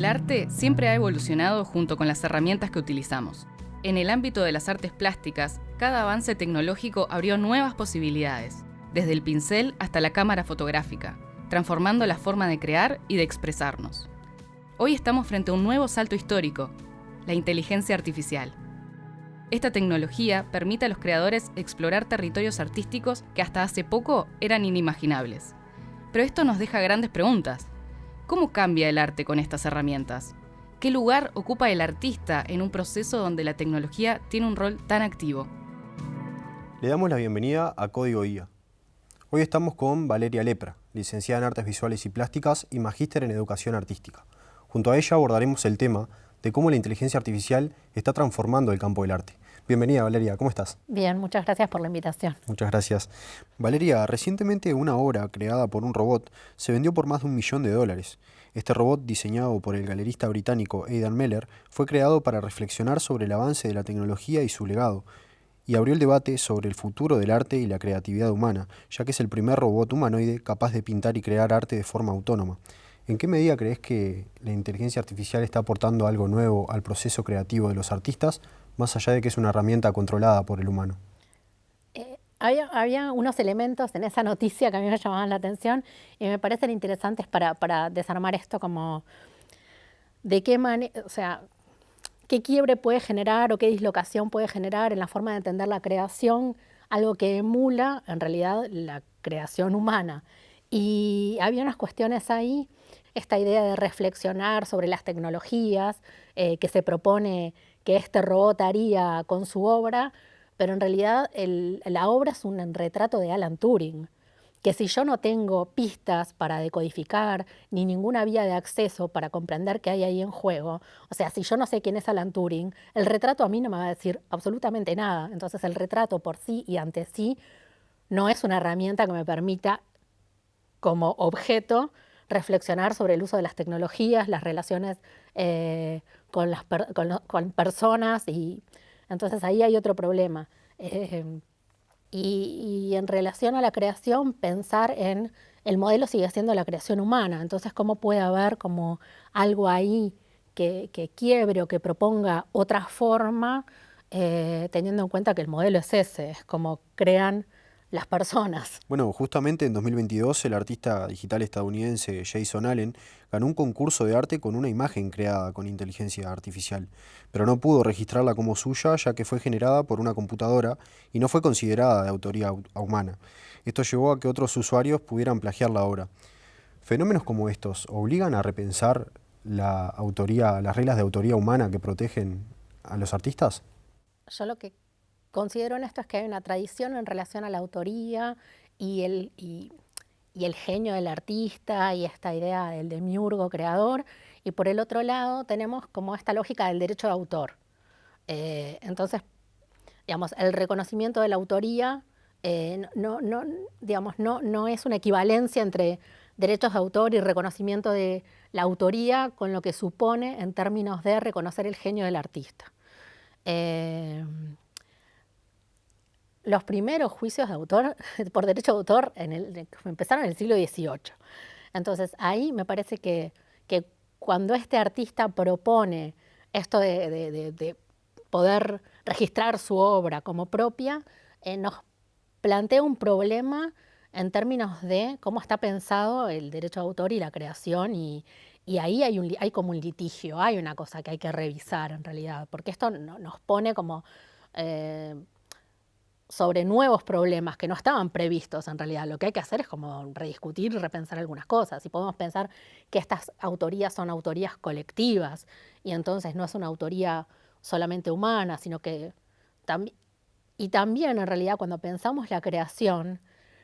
El arte siempre ha evolucionado junto con las herramientas que utilizamos. En el ámbito de las artes plásticas, cada avance tecnológico abrió nuevas posibilidades, desde el pincel hasta la cámara fotográfica, transformando la forma de crear y de expresarnos. Hoy estamos frente a un nuevo salto histórico, la inteligencia artificial. Esta tecnología permite a los creadores explorar territorios artísticos que hasta hace poco eran inimaginables. Pero esto nos deja grandes preguntas. ¿Cómo cambia el arte con estas herramientas? ¿Qué lugar ocupa el artista en un proceso donde la tecnología tiene un rol tan activo? Le damos la bienvenida a Código IA. Hoy estamos con Valeria Lepra, licenciada en Artes Visuales y Plásticas y magíster en Educación Artística. Junto a ella abordaremos el tema de cómo la inteligencia artificial está transformando el campo del arte. Bienvenida, Valeria, ¿cómo estás? Bien, muchas gracias por la invitación. Muchas gracias. Valeria, recientemente una obra creada por un robot se vendió por más de $1 millón. Este robot, diseñado por el galerista británico Aidan Meller, fue creado para reflexionar sobre el avance de la tecnología y su legado, y abrió el debate sobre el futuro del arte y la creatividad humana, ya que es el primer robot humanoide capaz de pintar y crear arte de forma autónoma. ¿En qué medida crees que la inteligencia artificial está aportando algo nuevo al proceso creativo de los artistas, más allá de que es una herramienta controlada por el humano? Había unos elementos en esa noticia que a mí me llamaban la atención y me parecen interesantes para desarmar esto, como de qué manera, o sea, qué quiebre puede generar o qué dislocación puede generar en la forma de entender la creación, algo que emula en realidad la creación humana. Y había unas cuestiones ahí, esta idea de reflexionar sobre las tecnologías que se propone que este robot haría con su obra, pero en realidad la obra es un retrato de Alan Turing, que si yo no tengo pistas para decodificar, ni ninguna vía de acceso para comprender qué hay ahí en juego, o sea, si yo no sé quién es Alan Turing, el retrato a mí no me va a decir absolutamente nada. Entonces el retrato por sí y ante sí no es una herramienta que me permita, como objeto, reflexionar sobre el uso de las tecnologías, las relaciones con personas, y entonces ahí hay otro problema. Y en relación a la creación, pensar en el modelo sigue siendo la creación humana. Entonces, ¿cómo puede haber como algo ahí que quiebre o que proponga otra forma, teniendo en cuenta que el modelo es ese, es como crean las personas? Bueno, justamente en 2022 el artista digital estadounidense Jason Allen ganó un concurso de arte con una imagen creada con inteligencia artificial, pero no pudo registrarla como suya ya que fue generada por una computadora y no fue considerada de autoría humana. Esto llevó a que otros usuarios pudieran plagiar la obra. Fenómenos como estos obligan a repensar la autoría, las reglas de autoría humana que protegen a los artistas. Yo lo que considero en esto es que hay una tradición en relación a la autoría y el genio del artista y esta idea del demiurgo creador, y por el otro lado tenemos como esta lógica del derecho de autor. Entonces, digamos, el reconocimiento de la autoría no es una equivalencia entre derechos de autor y reconocimiento de la autoría con lo que supone en términos de reconocer el genio del artista. Los primeros juicios de autor, por derecho de autor, empezaron en el siglo XVIII. Entonces, ahí me parece que cuando este artista propone esto de poder registrar su obra como propia, nos plantea un problema en términos de cómo está pensado el derecho de autor y la creación, y ahí hay como un litigio, hay una cosa que hay que revisar en realidad, porque esto nos pone como sobre nuevos problemas que no estaban previstos en realidad. Lo que hay que hacer es como rediscutir y repensar algunas cosas. Y podemos pensar que estas autorías son autorías colectivas y entonces no es una autoría solamente humana, sino que también en realidad cuando pensamos la creación,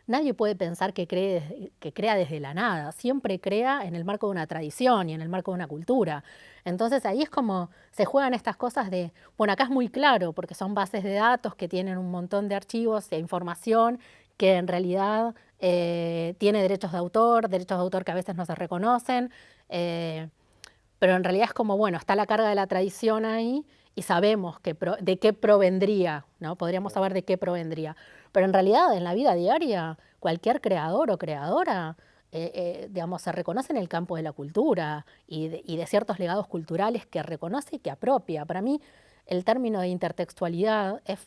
nadie puede pensar que crea desde la nada. Siempre crea en el marco de una tradición y en el marco de una cultura. Entonces ahí es como se juegan estas cosas de, bueno, acá es muy claro porque son bases de datos que tienen un montón de archivos e información que en realidad tiene derechos de autor que a veces no se reconocen, pero en realidad es como, bueno, está la carga de la tradición ahí y sabemos de qué provendría, ¿no? Podríamos saber de qué provendría. Pero en realidad, en la vida diaria, cualquier creador o creadora digamos, se reconoce en el campo de la cultura y de ciertos legados culturales que reconoce y que apropia. Para mí, el término de intertextualidad es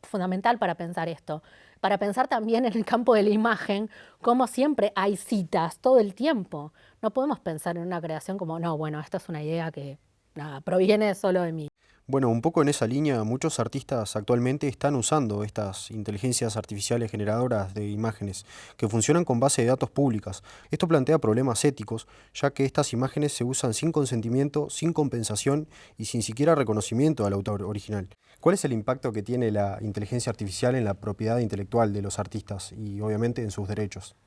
fundamental para pensar esto. Para pensar también en el campo de la imagen, como siempre hay citas todo el tiempo. No podemos pensar en una creación como, no, bueno, esta es una idea que nada, proviene solo de mí. Bueno, un poco en esa línea, muchos artistas actualmente están usando estas inteligencias artificiales generadoras de imágenes que funcionan con base de datos públicas. Esto plantea problemas éticos, ya que estas imágenes se usan sin consentimiento, sin compensación y sin siquiera reconocimiento al autor original. ¿Cuál es el impacto que tiene la inteligencia artificial en la propiedad intelectual de los artistas y obviamente en sus derechos?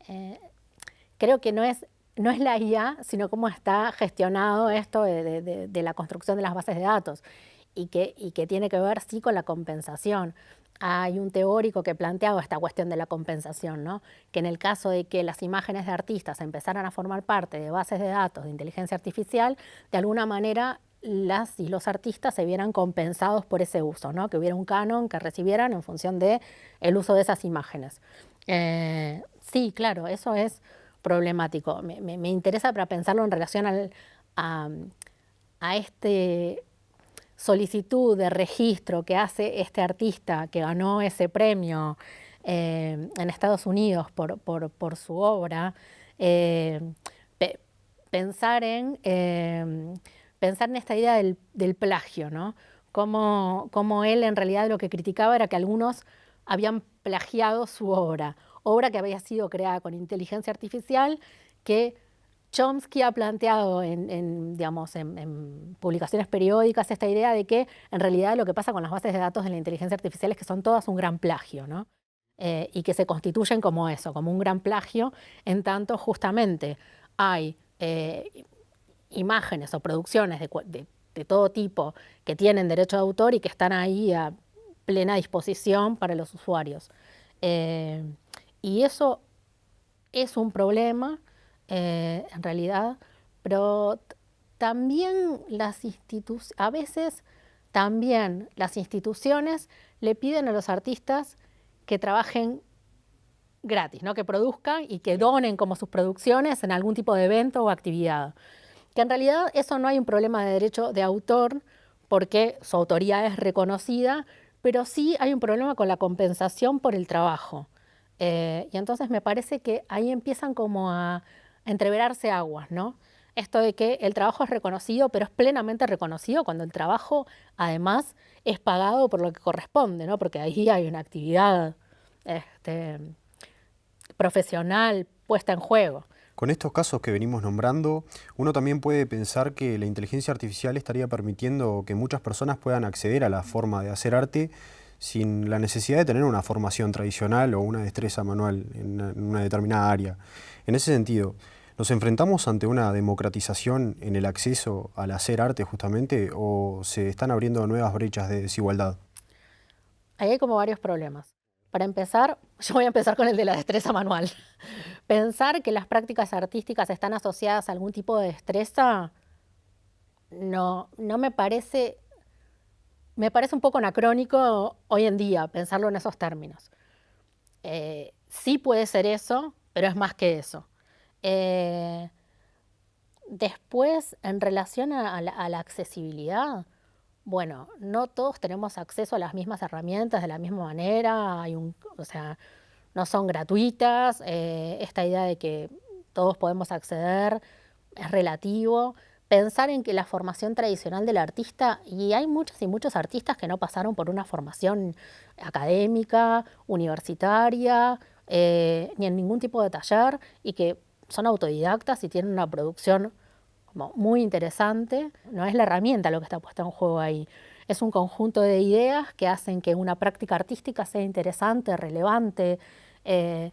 Eh, Creo que no es la IA, sino cómo está gestionado esto de la construcción de las bases de datos y que tiene que ver, sí, con la compensación. Hay un teórico que planteaba esta cuestión de la compensación, ¿no? Que en el caso de que las imágenes de artistas empezaran a formar parte de bases de datos de inteligencia artificial, de alguna manera las y los artistas se vieran compensados por ese uso, ¿no? Que hubiera un canon que recibieran en función del uso de esas imágenes. Sí, claro, eso es problemático. Me interesa para pensarlo en relación a, a este solicitud de registro que hace este artista que ganó ese premio en Estados Unidos por su obra. eh, pe- pensar pensar en esta idea del plagio, ¿no? Como él en realidad lo que criticaba era que algunos habían plagiado su obra que había sido creada con inteligencia artificial, que Chomsky ha planteado digamos, en publicaciones periódicas esta idea de que en realidad lo que pasa con las bases de datos de la inteligencia artificial es que son todas un gran plagio, ¿no? Y que se constituyen como eso, como un gran plagio, en tanto justamente hay imágenes o producciones de todo tipo que tienen derecho de autor y que están ahí a plena disposición para los usuarios. Eh, y eso es un problema, en realidad, pero también a veces también las instituciones le piden a los artistas que trabajen gratis, ¿no? Que produzcan y que donen como sus producciones en algún tipo de evento o actividad. Que en realidad eso no hay un problema de derecho de autor porque su autoría es reconocida, pero sí hay un problema con la compensación por el trabajo. Y entonces me parece que ahí empiezan como a entreverarse aguas, ¿no? Esto de que el trabajo es reconocido, pero es plenamente reconocido cuando el trabajo además es pagado por lo que corresponde, ¿no? Porque ahí hay una actividad este, profesional puesta en juego. Con estos casos que venimos nombrando, uno también puede pensar que la inteligencia artificial estaría permitiendo que muchas personas puedan acceder a la forma de hacer arte sin la necesidad de tener una formación tradicional o una destreza manual en una determinada área. En ese sentido, ¿nos enfrentamos ante una democratización en el acceso al hacer arte justamente o se están abriendo nuevas brechas de desigualdad? Ahí hay como varios problemas. Para empezar, yo voy a empezar con el de la destreza manual. Pensar que las prácticas artísticas están asociadas a algún tipo de destreza, no me parece, me parece un poco anacrónico hoy en día pensarlo en esos términos. Sí puede ser eso, pero es más que eso. Eh, Después, en relación a la accesibilidad, bueno, no todos tenemos acceso a las mismas herramientas de la misma manera, o sea, no son gratuitas, esta idea de que todos podemos acceder es relativo. Pensar en que la formación tradicional del artista, y hay muchos y muchos artistas que no pasaron por una formación académica, universitaria, ni en ningún tipo de taller, y que son autodidactas y tienen una producción como muy interesante. No es la herramienta lo que está puesta en juego ahí, es un conjunto de ideas que hacen que una práctica artística sea interesante, relevante, eh,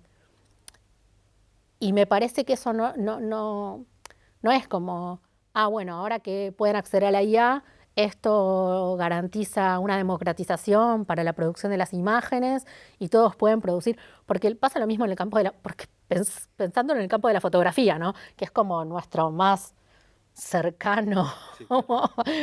y me parece que eso no es como, bueno, ahora que pueden acceder a la IA, esto garantiza una democratización para la producción de las imágenes y todos pueden producir, porque pasa lo mismo en el campo porque pensando en el campo de la fotografía, ¿no? Que es como nuestro más cercano, sí,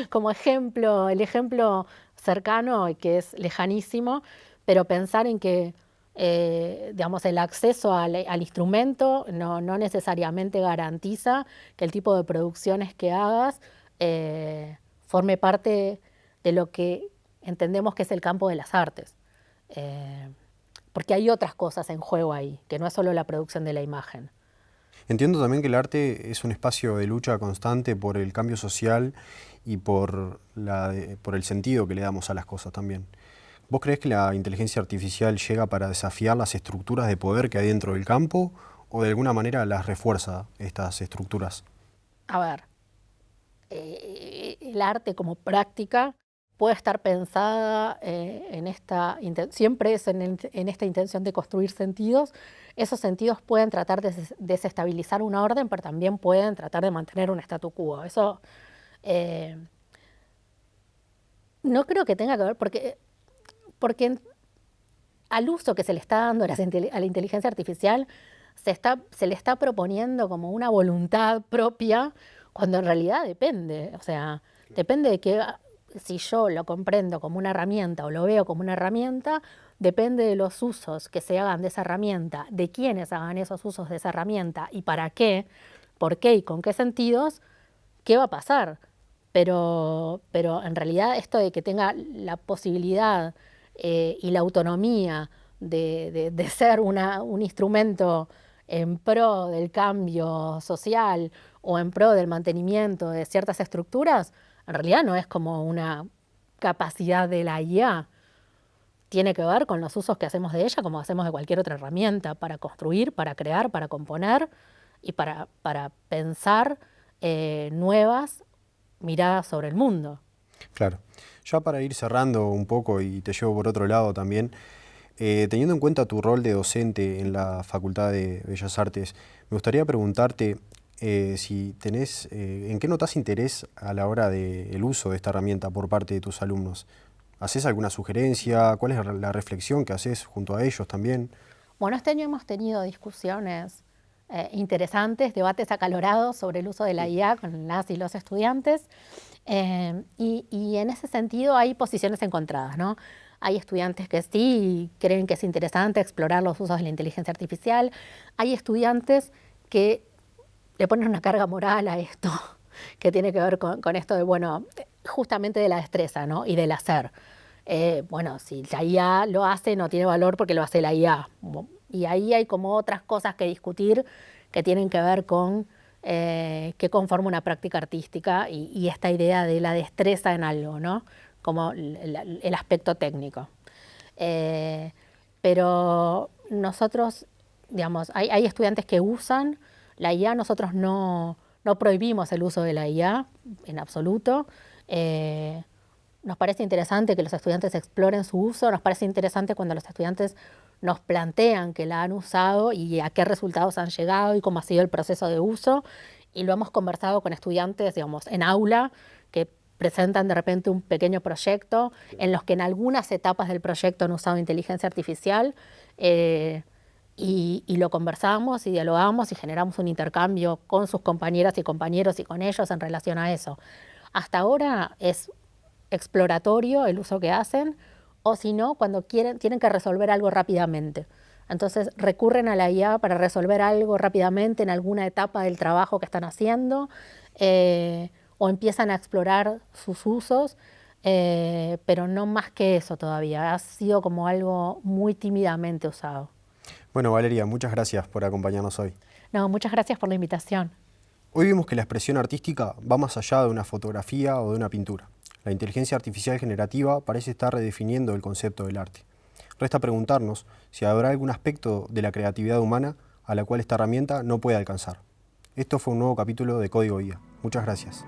como ejemplo, el ejemplo cercano y que es lejanísimo, pero pensar en que digamos, el acceso al instrumento no necesariamente garantiza que el tipo de producciones que hagas forme parte de lo que entendemos que es el campo de las artes. Porque hay otras cosas en juego ahí, que no es solo la producción de la imagen. Entiendo también que el arte es un espacio de lucha constante por el cambio social y por el sentido que le damos a las cosas también. ¿Vos creés que la inteligencia artificial llega para desafiar las estructuras de poder que hay dentro del campo o de alguna manera las refuerza estas estructuras? A ver, el arte como práctica puede estar pensada siempre es en esta intención de construir sentidos. Esos sentidos pueden tratar de desestabilizar una orden, pero también pueden tratar de mantener un statu quo. Eso no creo que tenga que ver, porque al uso que se le está dando a la inteligencia artificial se le está proponiendo como una voluntad propia, cuando en realidad depende. O sea, depende de que si yo lo comprendo como una herramienta o lo veo como una herramienta, depende de los usos que se hagan de esa herramienta, de quiénes hagan esos usos de esa herramienta y para qué, por qué y con qué sentidos, qué va a pasar. Pero en realidad esto de que tenga la posibilidad y la autonomía de ser un instrumento en pro del cambio social o en pro del mantenimiento de ciertas estructuras, en realidad no es como una capacidad de la IA. Tiene que ver con los usos que hacemos de ella como hacemos de cualquier otra herramienta para construir, para crear, para componer y para pensar nuevas miradas sobre el mundo. Claro. Ya para ir cerrando un poco y te llevo por otro lado también, teniendo en cuenta tu rol de docente en la Facultad de Bellas Artes, me gustaría preguntarte si tenés, ¿en qué notas interés a la hora del uso de esta herramienta por parte de tus alumnos? ¿Haces alguna sugerencia? ¿Cuál es la reflexión que haces junto a ellos también? Bueno, este año hemos tenido discusiones interesantes, debates acalorados sobre el uso de la IA con las y los estudiantes. Y en ese sentido hay posiciones encontradas, ¿no? Hay estudiantes que sí creen que es interesante explorar los usos de la inteligencia artificial. Hay estudiantes que le ponen una carga moral a esto, que tiene que ver con esto de, bueno, justamente de la destreza, ¿no? Y del hacer. Bueno, si la IA lo hace, no tiene valor porque lo hace la IA. Y ahí hay como otras cosas que discutir que tienen que ver con qué conforma una práctica artística y esta idea de la destreza en algo, ¿no? Como el aspecto técnico. Pero nosotros, digamos, hay estudiantes que usan la IA, nosotros no prohibimos el uso de la IA en absoluto. Nos parece interesante que los estudiantes exploren su uso, nos parece interesante cuando los estudiantes nos plantean que la han usado y a qué resultados han llegado y cómo ha sido el proceso de uso. Y lo hemos conversado con estudiantes, digamos, en aula, que presentan de repente un pequeño proyecto en los que en algunas etapas del proyecto han usado inteligencia artificial y lo conversamos y dialogamos y generamos un intercambio con sus compañeras y compañeros y con ellos en relación a eso. Hasta ahora es exploratorio el uso que hacen, o si no, cuando tienen que resolver algo rápidamente. Entonces recurren a la IA para resolver algo rápidamente en alguna etapa del trabajo que están haciendo, o empiezan a explorar sus usos, pero no más que eso todavía. Ha sido como algo muy tímidamente usado. Bueno, Valeria, muchas gracias por acompañarnos hoy. No, muchas gracias por la invitación. Hoy vimos que la expresión artística va más allá de una fotografía o de una pintura. La inteligencia artificial generativa parece estar redefiniendo el concepto del arte. Resta preguntarnos si habrá algún aspecto de la creatividad humana a la cual esta herramienta no puede alcanzar. Esto fue un nuevo capítulo de Código Guía. Muchas gracias.